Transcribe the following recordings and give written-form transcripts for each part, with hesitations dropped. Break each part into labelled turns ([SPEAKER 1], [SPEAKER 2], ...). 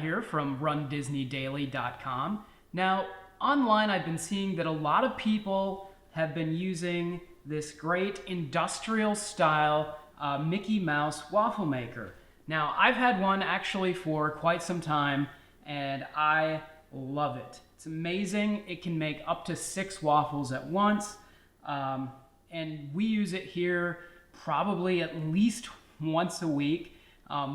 [SPEAKER 1] here from runDisneyDaily.com. Now, online I've been seeing that a lot of people have been using this great industrial style Mickey Mouse Waffle Maker. Now, I've had one actually for quite some time and I love it. It's amazing. It can make up to 6 waffles at once. And we use it here probably at least once a week.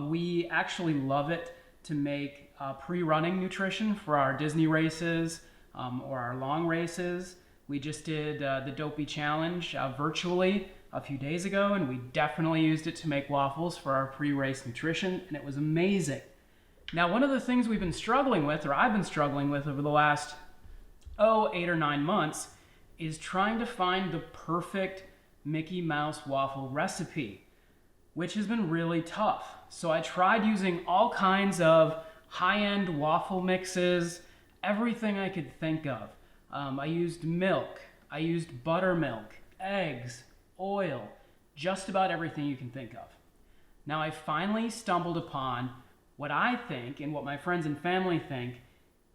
[SPEAKER 1] We actually love it to make pre-running nutrition for our Disney races or our long races. We just did the Dopey Challenge virtually a few days ago, and we definitely used it to make waffles for our pre-race nutrition, and it was amazing. Now, one of the things we've been struggling with, or I've been struggling with over the last, 8 or 9 months, is trying to find the perfect Mickey Mouse waffle recipe, which has been really tough. So I tried using all kinds of high-end waffle mixes, everything I could think of. I used milk, I used buttermilk, eggs, oil, just about everything you can think of. Now I finally stumbled upon what I think, and what my friends and family think,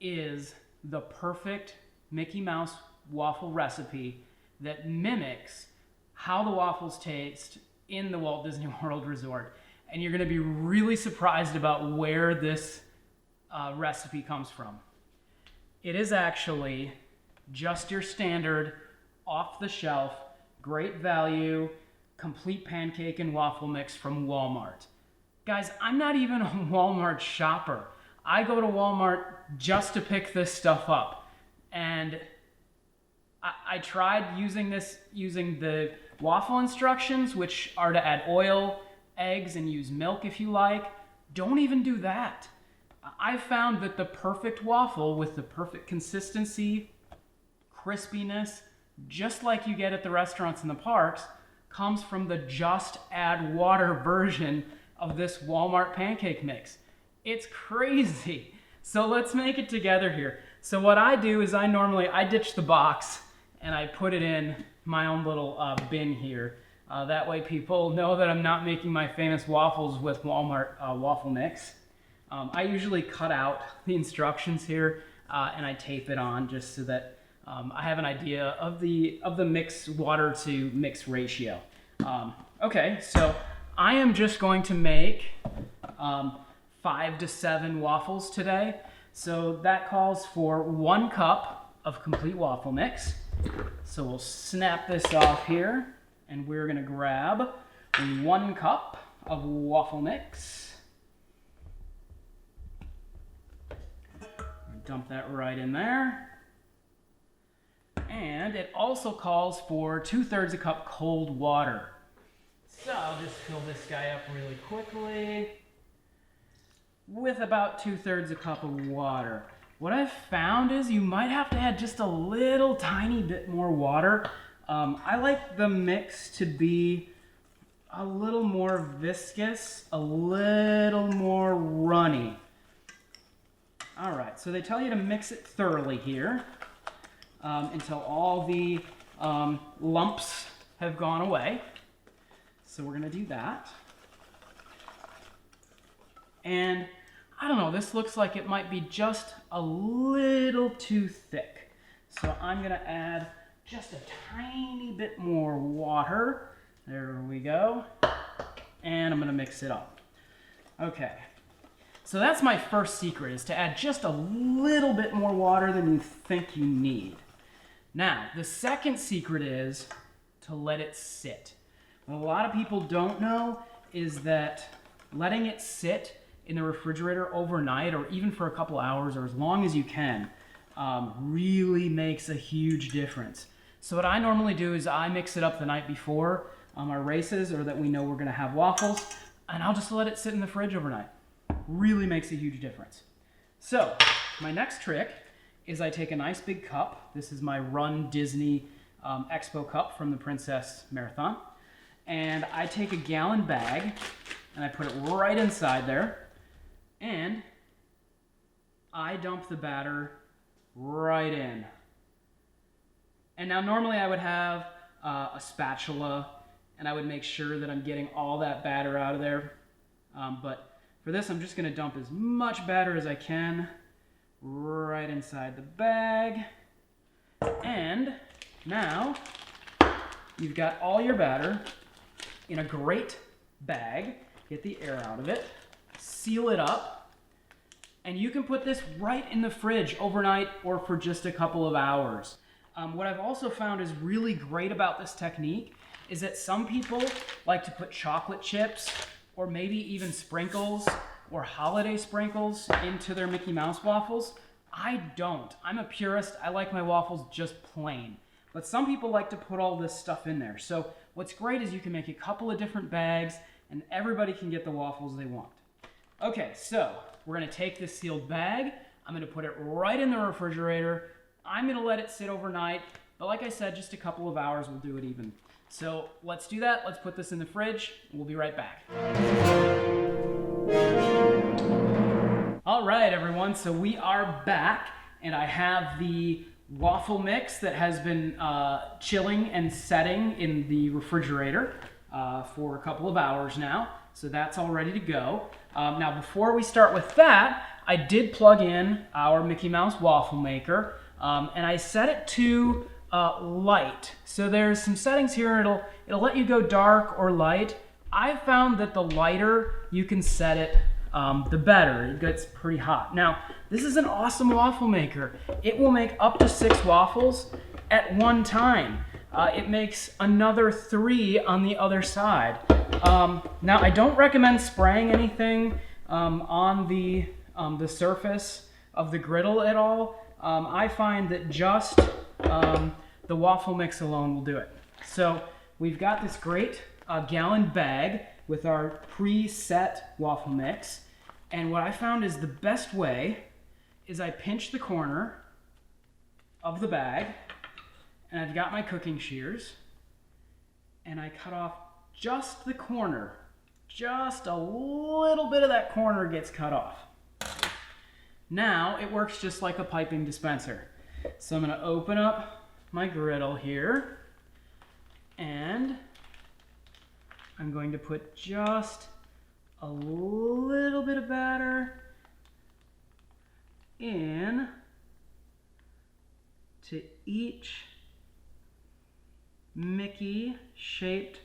[SPEAKER 1] is the perfect Mickey Mouse waffle recipe that mimics how the waffles taste in the Walt Disney World Resort. And you're going to be really surprised about where this recipe comes from. It is actually just your standard, off-the-shelf, great value, complete pancake and waffle mix from Walmart. Guys, I'm not even a Walmart shopper. I go to Walmart just to pick this stuff up. And I tried using the waffle instructions, which are to add oil, eggs, and use milk if you like. Don't even do that. I found that the perfect waffle with the perfect consistency, crispiness, just like you get at the restaurants in the parks, comes from the just add water version of this Walmart pancake mix. It's crazy. So let's make it together here. So what I do is I ditch the box and I put it in my own little bin here. That way people know that I'm not making my famous waffles with Walmart waffle mix. I usually cut out the instructions here and I tape it on just so that I have an idea of the mix water to mix ratio. Okay, so I am just going to make 5 to 7 waffles today. So that calls for 1 cup of complete waffle mix. So we'll snap this off here and we're gonna grab 1 cup of waffle mix. Dump that right in there. And it also calls for 2/3 a cup cold water. So I'll just fill this guy up really quickly with about 2/3 a cup of water. What I've found is you might have to add just a little tiny bit more water. I like the mix to be a little more viscous, a little more runny. All right, so they tell you to mix it thoroughly here until all the lumps have gone away. So we're gonna do that. And I don't know, this looks like it might be just a little too thick. So I'm gonna add just a tiny bit more water. There we go. And I'm gonna mix it up. Okay. So that's my first secret, is to add just a little bit more water than you think you need. Now, the second secret is to let it sit. What a lot of people don't know is that letting it sit in the refrigerator overnight, or even for a couple hours, or as long as you can, really makes a huge difference. So what I normally do is I mix it up the night before our races, or that we know we're gonna have waffles, and I'll just let it sit in the fridge overnight. Really makes a huge difference. So my next trick is I take a nice big cup. This is my Run Disney Expo cup from the Princess Marathon. And I take a gallon bag and I put it right inside there. And I dump the batter right in. And now normally I would have a spatula and I would make sure that I'm getting all that batter out of there. But For this, I'm just gonna dump as much batter as I can right inside the bag. And now you've got all your batter in a great bag. Get the air out of it, seal it up, and you can put this right in the fridge overnight or for just a couple of hours. What I've also found is really great about this technique is that some people like to put chocolate chips or maybe even sprinkles or holiday sprinkles into their Mickey Mouse waffles. I don't. I'm a purist. I like my waffles just plain. But some people like to put all this stuff in there. So what's great is you can make a couple of different bags and everybody can get the waffles they want. Okay, so we're gonna take this sealed bag. I'm gonna put it right in the refrigerator. I'm gonna let it sit overnight, but like I said, just a couple of hours will do it even. So let's do that. Let's put this in the fridge. We'll be right back. All right, everyone, so we are back, and I have the waffle mix that has been chilling and setting in the refrigerator for a couple of hours now. So that's all ready to go. Now, before we start with that, I did plug in our Mickey Mouse Waffle Maker, and I set it to light. So there's some settings here. It'll let you go dark or light. I've found that the lighter you can set it, the better. It gets pretty hot. Now, this is an awesome waffle maker. It will make up to 6 waffles at one time. It makes another 3 on the other side. Now, I don't recommend spraying anything on the surface of the griddle at all. I find that just the waffle mix alone will do it. So we've got this great gallon bag with our preset waffle mix. And what I found is the best way is I pinch the corner of the bag, and I've got my cooking shears, and I cut off just the corner. Just a little bit of that corner gets cut off. Now it works just like a piping dispenser. So I'm gonna open up my griddle here, and I'm going to put just a little bit of batter in to each Mickey shaped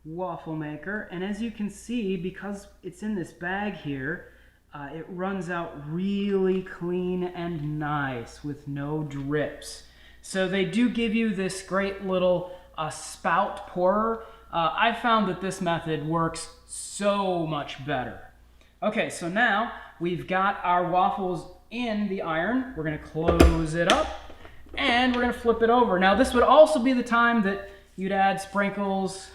[SPEAKER 1] waffle maker. And as you can see, because it's in this bag here, it runs out really clean and nice with no drips. So they do give you this great little spout pourer. I found that this method works so much better. Okay, so now we've got our waffles in the iron. We're gonna close it up and we're gonna flip it over. Now this would also be the time that you'd add sprinkles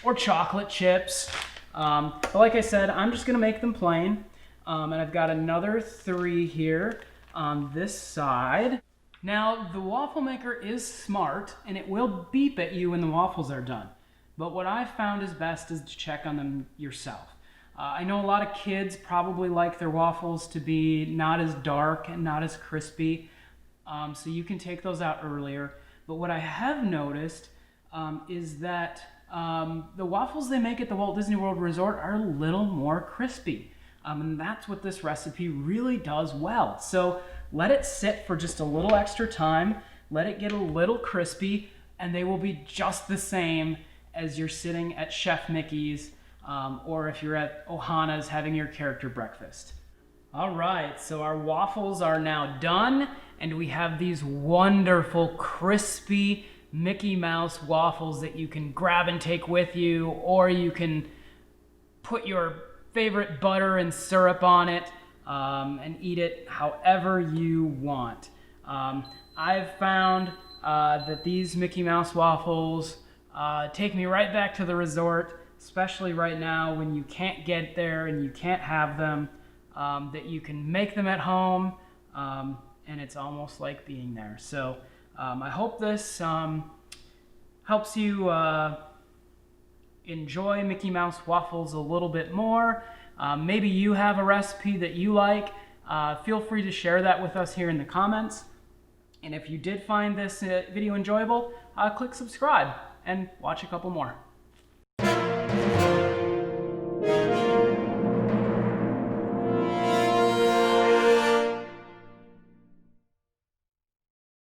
[SPEAKER 1] or chocolate chips. But like I said, I'm just gonna make them plain. And I've got another 3 here on this side. Now, the waffle maker is smart, and it will beep at you when the waffles are done. But what I've found is best is to check on them yourself. I know a lot of kids probably like their waffles to be not as dark and not as crispy, so you can take those out earlier. But what I have noticed is that the waffles they make at the Walt Disney World Resort are a little more crispy. And that's what this recipe really does well. So let it sit for just a little extra time, let it get a little crispy, and they will be just the same as you're sitting at Chef Mickey's or if you're at Ohana's having your character breakfast. All right, so our waffles are now done, and we have these wonderful, crispy Mickey Mouse waffles that you can grab and take with you, or you can put your favorite butter and syrup on it and eat it however you want. I've found that these Mickey Mouse waffles take me right back to the resort, especially right now when you can't get there and you can't have them, that you can make them at home, and it's almost like being there. So I hope this helps you enjoy Mickey Mouse waffles a little bit more. Maybe you have a recipe that you like. Feel free to share that with us here in the comments. And if you did find this video enjoyable, click subscribe and watch a couple more.